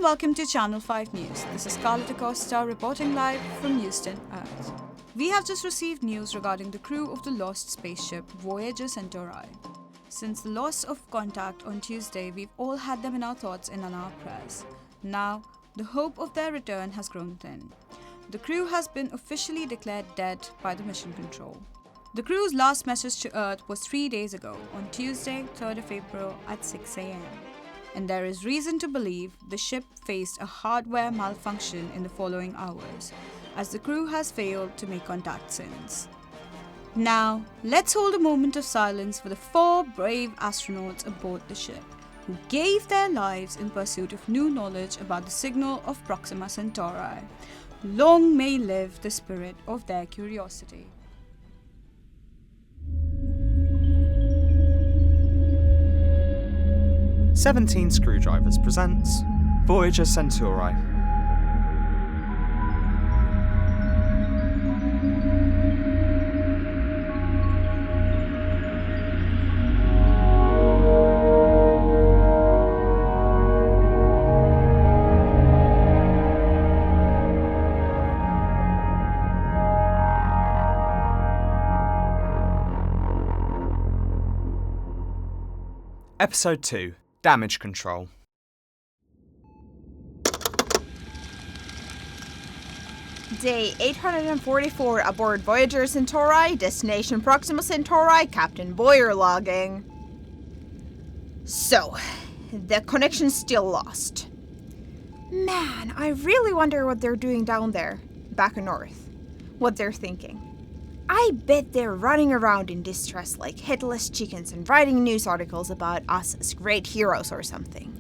and welcome to Channel 5 News. This is Scarlett Acosta reporting live from Houston, Earth. We have just received news regarding the crew of the lost spaceship Voyager Centauri. Since the loss of contact on Tuesday, we've all had them in our thoughts and on our prayers. Now, the hope of their return has grown thin. The crew has been officially declared dead by the mission control. The crew's last message to Earth was 3 days ago, on Tuesday, 3rd of April at 6 a.m. And there is reason to believe the ship faced a hardware malfunction in the following hours, as the crew has failed to make contact since. Now, let's hold a moment of silence for the 4 brave astronauts aboard the ship, who gave their lives in pursuit of new knowledge about the signal of Proxima Centauri. Long may live the spirit of their curiosity. "17 Screwdrivers presents Voyager Centauri." Episode 2. Damage Control. Day 844 aboard Voyager Centauri, destination Proxima Centauri, Captain Boyer logging. So, the connection's still lost. Man, I really wonder what they're doing down there, back on Earth. What they're thinking. I bet they're running around in distress like headless chickens and writing news articles about us as great heroes or something.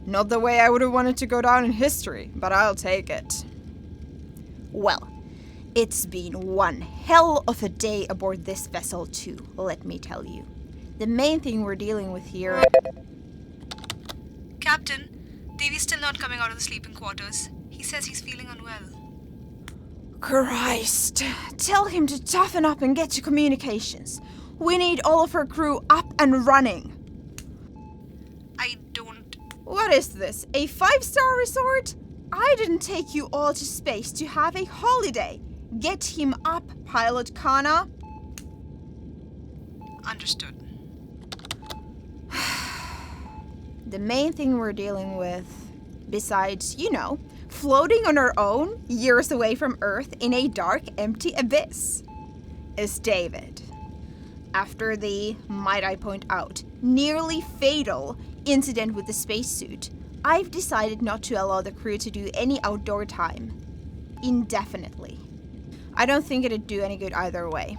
Not the way I would have wanted to go down in history, but I'll take it. Well, it's been one hell of a day aboard this vessel too, let me tell you. The main thing we're dealing with here... Captain, Davy's still not coming out of the sleeping quarters. He says he's feeling unwell. Christ, tell him to toughen up and get to communications. We need all of our crew up and running. I don't... What is this, a 5-star resort? I didn't take you all to space to have a holiday. Get him up, Pilot Khanna. Understood. The main thing we're dealing with, besides, floating on our own, years away from Earth in a dark, empty abyss, is David. After the, might I point out, nearly fatal incident with the spacesuit, I've decided not to allow the crew to do any outdoor time. Indefinitely. I don't think it'd do any good either way.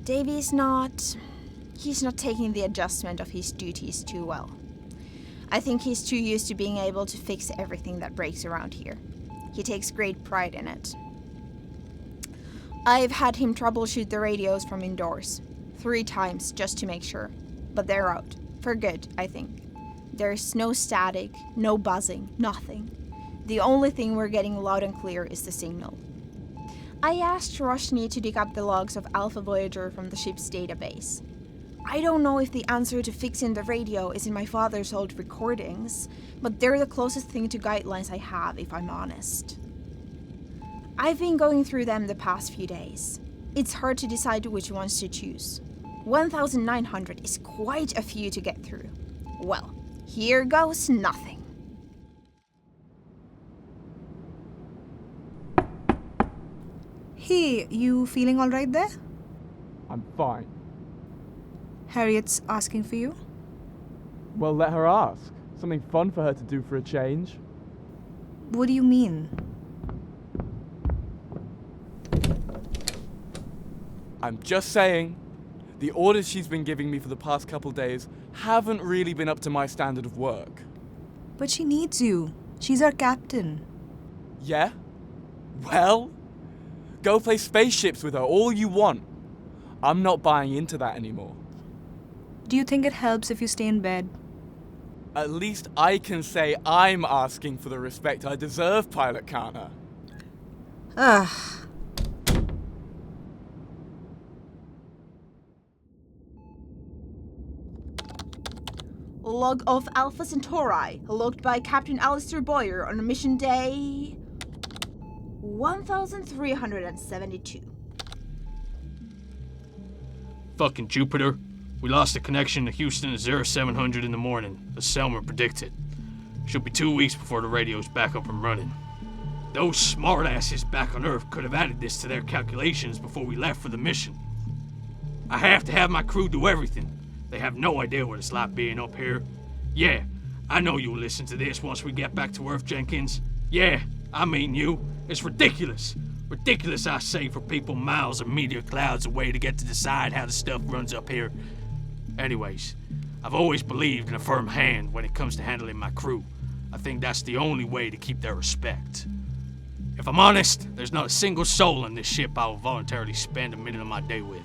He's not taking the adjustment of his duties too well. I think he's too used to being able to fix everything that breaks around here. He takes great pride in it. I've had him troubleshoot the radios from indoors 3 times just to make sure, but they're out. For good, I think. There's no static, no buzzing, nothing. The only thing we're getting loud and clear is the signal. I asked Roshni to dig up the logs of Alpha Voyager from the ship's database. I don't know if the answer to fixing the radio is in my father's old recordings, but they're the closest thing to guidelines I have, if I'm honest. I've been going through them the past few days. It's hard to decide which ones to choose. 1,900 is quite a few to get through. Well, here goes nothing. Hey, you feeling alright there? I'm fine. Harriet's asking for you. Well, let her ask. Something fun for her to do for a change. What do you mean? I'm just saying, the orders she's been giving me for the past couple days haven't really been up to my standard of work. But she needs you. She's our captain. Yeah? Well, go play spaceships with her all you want. I'm not buying into that anymore. Do you think it helps if you stay in bed? At least I can say I'm asking for the respect I deserve, Pilot Khanna. Log of Alpha Centauri, logged by Captain Alistair Boyer on mission day 1372. Fucking Jupiter. We lost the connection to Houston at 0700 in the morning, as Selmer predicted. Should be 2 weeks before the radio's back up and running. Those smartasses back on Earth could have added this to their calculations before we left for the mission. I have to have my crew do everything. They have no idea what it's like being up here. Yeah, I know you'll listen to this once we get back to Earth, Jenkins. Yeah, I mean you. It's ridiculous. Ridiculous, I say, for people miles of meteor clouds away to get to decide how the stuff runs up here. Anyways, I've always believed in a firm hand when it comes to handling my crew. I think that's the only way to keep their respect. If I'm honest, there's not a single soul on this ship I will voluntarily spend a minute of my day with.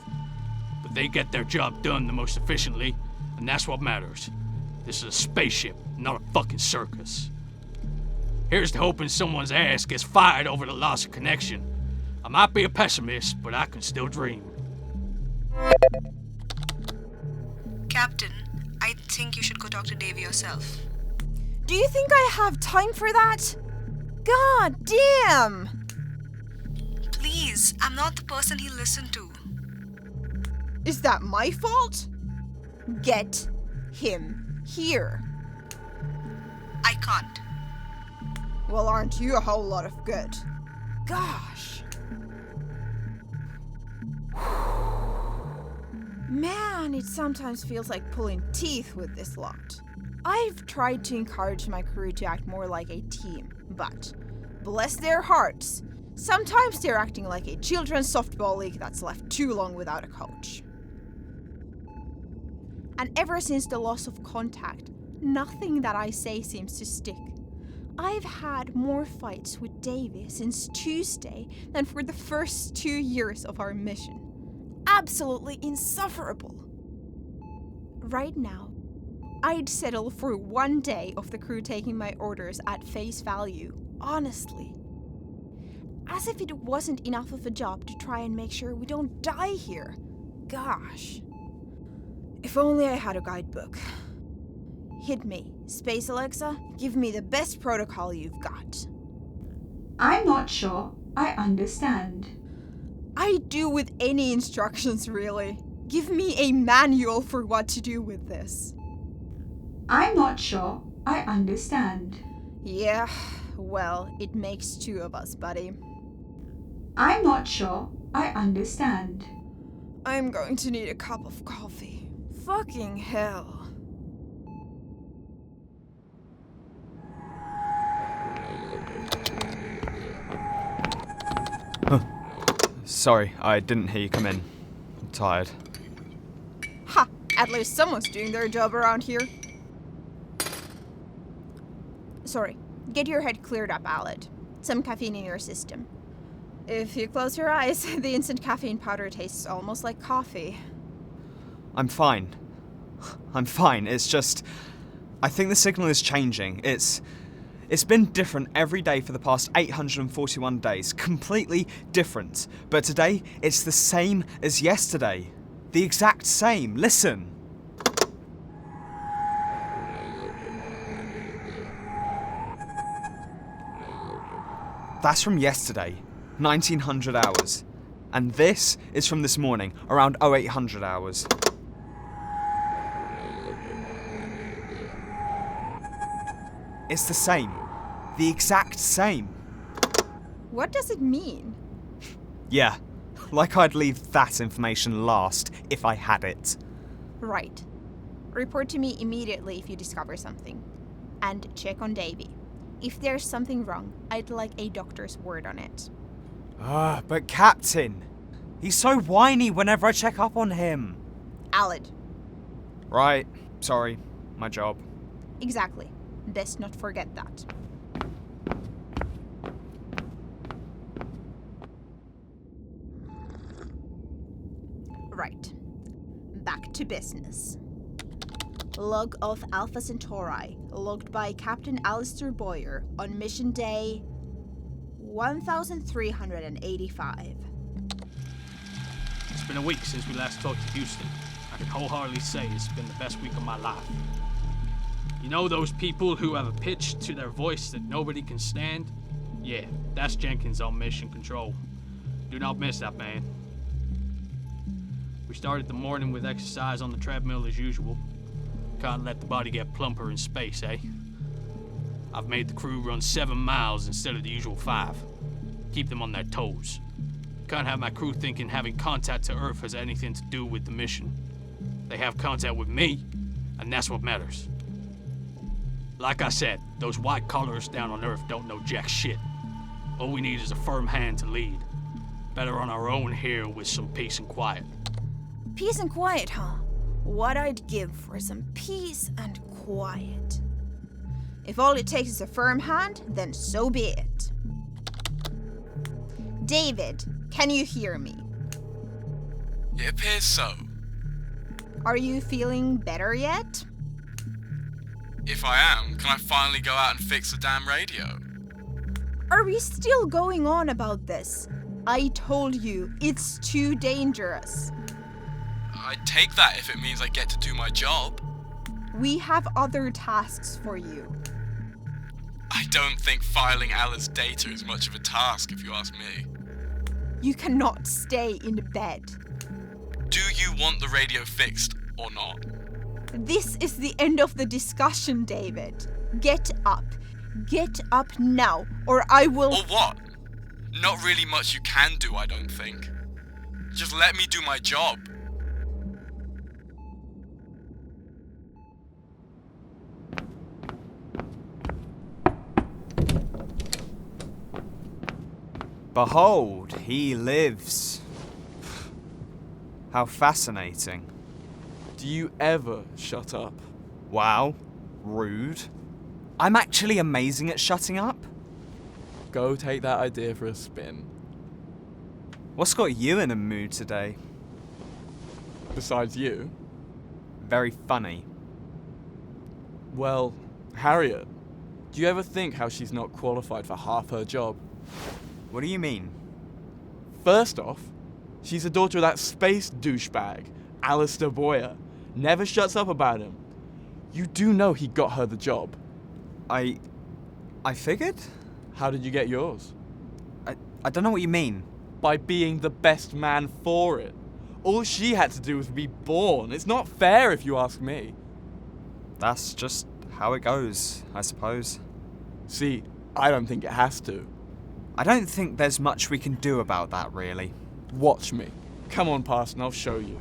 But they get their job done the most efficiently, and that's what matters. This is a spaceship, not a fucking circus. Here's to hoping someone's ass gets fired over the loss of connection. I might be a pessimist, but I can still dream. Captain, I think you should go talk to Dave yourself. Do you think I have time for that? God damn! Please, I'm not the person he listened to. Is that my fault? Get him here. I can't. Well, aren't you a whole lot of good? Gosh. Man, it sometimes feels like pulling teeth with this lot. I've tried to encourage my crew to act more like a team, but bless their hearts, sometimes they're acting like a children's softball league that's left too long without a coach. And ever since the loss of contact, nothing that I say seems to stick. I've had more fights with Davy since Tuesday than for the first 2 years of our mission. Absolutely insufferable. Right now, I'd settle for 1 day of the crew taking my orders at face value, honestly. As if it wasn't enough of a job to try and make sure we don't die here. Gosh. If only I had a guidebook. Hit me, Space Alexa. Give me the best protocol you've got. I'm not sure I understand. I do with any instructions, really. Give me a manual for what to do with this. I'm not sure I understand. Yeah, well, it makes 2 of us, buddy. I'm not sure I understand. I'm going to need a cup of coffee. Fucking hell. Sorry, I didn't hear you come in. I'm tired. Ha! At least someone's doing their job around here. Sorry. Get your head cleared up, Aled. Some caffeine in your system. If you close your eyes, the instant caffeine powder tastes almost like coffee. I'm fine. I'm fine. It's just... I think the signal is changing. It's been different every day for the past 841 days. Completely different. But today, it's the same as yesterday. The exact same. Listen. That's from yesterday, 1900 hours. And this is from this morning, around 0800 hours. It's the same. The exact same. What does it mean? Yeah, like I'd leave that information last if I had it. Right. Report to me immediately if you discover something. And check on Davy. If there's something wrong, I'd like a doctor's word on it. But Captain, he's so whiny whenever I check up on him. Aled. Right, sorry, my job. Exactly. Best not forget that. Right. Back to business. Log of Alpha Centauri, logged by Captain Alistair Boyer on mission day 1385. It's been a week since we last talked to Houston. I can wholeheartedly say it's been the best week of my life. You know those people who have a pitch to their voice that nobody can stand? Yeah, that's Jenkins on mission control. Do not miss that man. We started the morning with exercise on the treadmill as usual. Can't let the body get plumper in space, eh? I've made the crew run 7 miles instead of the usual 5. Keep them on their toes. Can't have my crew thinking having contact to Earth has anything to do with the mission. They have contact with me, and that's what matters. Like I said, those white collars down on Earth don't know jack shit. All we need is a firm hand to lead. Better on our own here with some peace and quiet. Peace and quiet, huh? What I'd give for some peace and quiet. If all it takes is a firm hand, then so be it. David, can you hear me? It appears so. Are you feeling better yet? If I am, can I finally go out and fix the damn radio? Are we still going on about this? I told you, it's too dangerous. I'd take that if it means I get to do my job. We have other tasks for you. I don't think filing Alice's data is much of a task, if you ask me. You cannot stay in bed. Do you want the radio fixed or not? This is the end of the discussion, David. Get up. Get up now, or I will... Or what? Not really much you can do, I don't think. Just let me do my job. Behold, he lives. How fascinating. Do you ever shut up? Wow, rude. I'm actually amazing at shutting up. Go take that idea for a spin. What's got you in a mood today? Besides you? Very funny. Well, Harriet, do you ever think how she's not qualified for half her job? What do you mean? First off, she's the daughter of that space douchebag, Alistair Boyer. Never shuts up about him. You do know he got her the job. I figured? How did you get yours? I don't know what you mean. By being the best man for it. All she had to do was be born. It's not fair if you ask me. That's just how it goes, I suppose. See, I don't think it has to. I don't think there's much we can do about that, really. Watch me. Come on, Parson, I'll show you.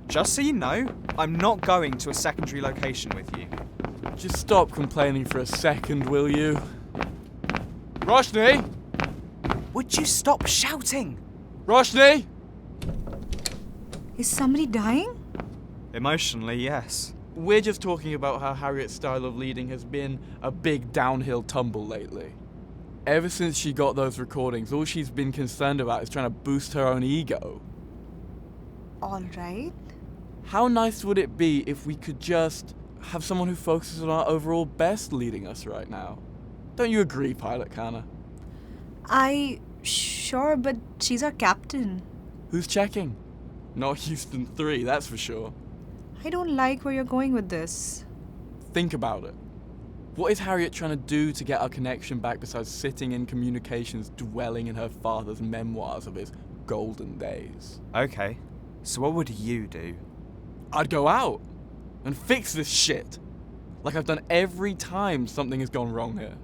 Just so you know, I'm not going to a secondary location with you. Just stop complaining for a second, will you? Roshni! Would you stop shouting? Roshni! Is somebody dying? Emotionally, yes. We're just talking about how Harriet's style of leading has been a big downhill tumble lately. Ever since she got those recordings, all she's been concerned about is trying to boost her own ego. All right. How nice would it be if we could just have someone who focuses on our overall best leading us right now? Don't you agree, Pilot Khanna? Sure, but she's our captain. Who's checking? Not Houston 3, that's for sure. I don't like where you're going with this. Think about it. What is Harriet trying to do to get our connection back besides sitting in communications dwelling in her father's memoirs of his golden days? Okay, so what would you do? I'd go out and fix this shit. Like I've done every time something has gone wrong here.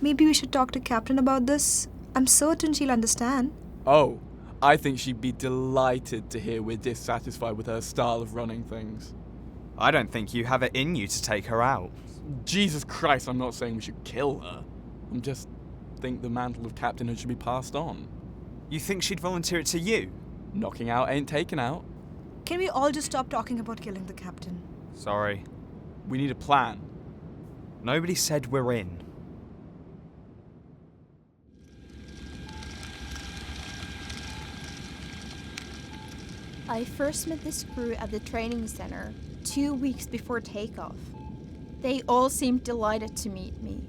Maybe we should talk to Captain about this. I'm certain she'll understand. Oh, I think she'd be delighted to hear we're dissatisfied with her style of running things. I don't think you have it in you to take her out. Jesus Christ, I'm not saying we should kill her. I just think the mantle of captainhood should be passed on. You think she'd volunteer it to you? Knocking out ain't taken out. Can we all just stop talking about killing the captain? Sorry. We need a plan. Nobody said we're in. I first met this crew at the training center 2 weeks before takeoff. They all seemed delighted to meet me.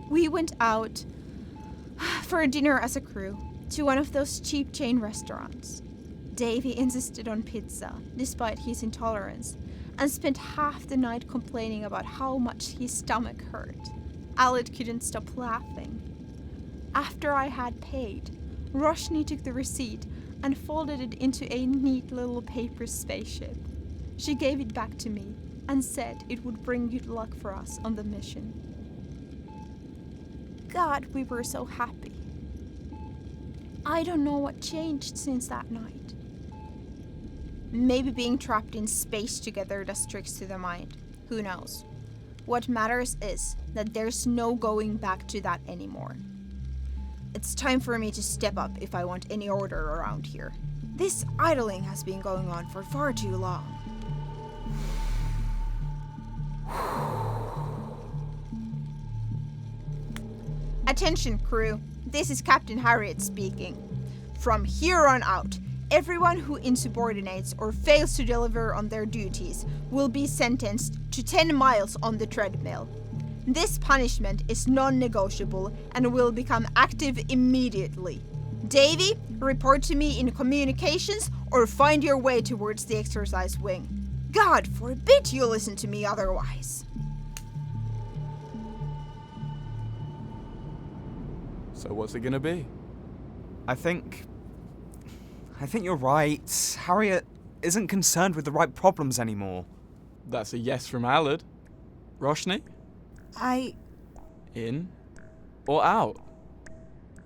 We went out for a dinner as a crew to one of those cheap chain restaurants. Davy insisted on pizza, despite his intolerance, and spent half the night complaining about how much his stomach hurt. Aled couldn't stop laughing. After I had paid, Roshni took the receipt and folded it into a neat little paper spaceship. She gave it back to me and said it would bring good luck for us on the mission. God, we were so happy. I don't know what changed since that night. Maybe being trapped in space together does tricks to the mind. Who knows? What matters is that there's no going back to that anymore. It's time for me to step up if I want any order around here. This idling has been going on for far too long. Attention, crew. This is Captain Harriet speaking. From here on out, everyone who insubordinates or fails to deliver on their duties will be sentenced to 10 miles on the treadmill. This punishment is non-negotiable and will become active immediately. Davy, report to me in communications or find your way towards the exercise wing. God forbid you listen to me otherwise. So what's it gonna be? I think you're right. Harriet isn't concerned with the right problems anymore. That's a yes from Aled. Roshni? In or out?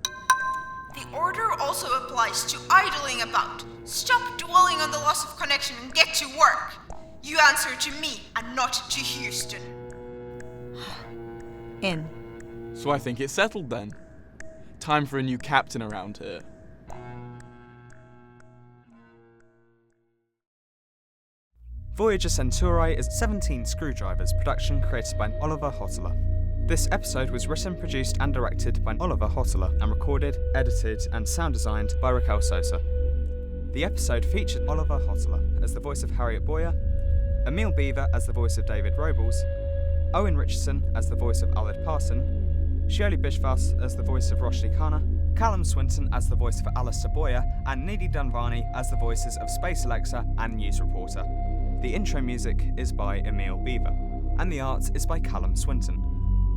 The order also applies to idling about. Stop dwelling on the loss of connection and get to work. You answer to me and not to Houston. In. So I think it's settled then. Time for a new captain around here. Voyager Centauri is 17 Screwdrivers production created by Oliver Hautala. This episode was written, produced and directed by Oliver Hautala and recorded, edited and sound designed by Raquel Sousa. The episode featured Oliver Hautala as the voice of Harriet Boyer, Emile Beaver as the voice of David Robles, Owen Richardson as the voice of Aled Parson, Sheoli Biswas as the voice of Roshni Khanna, Callam Swinton as the voice for Alistair Boyer, and Nidhi Dhanwani as the voices of Space Alexa and News Reporter. The intro music is by Emile Beaver, and the art is by Callam Swinton.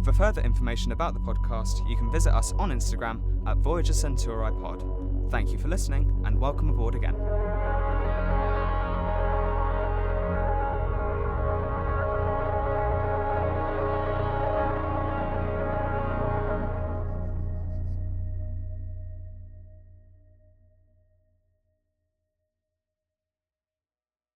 For further information about the podcast, you can visit us on Instagram at Voyager Centauri Pod. Thank you for listening, and welcome aboard again.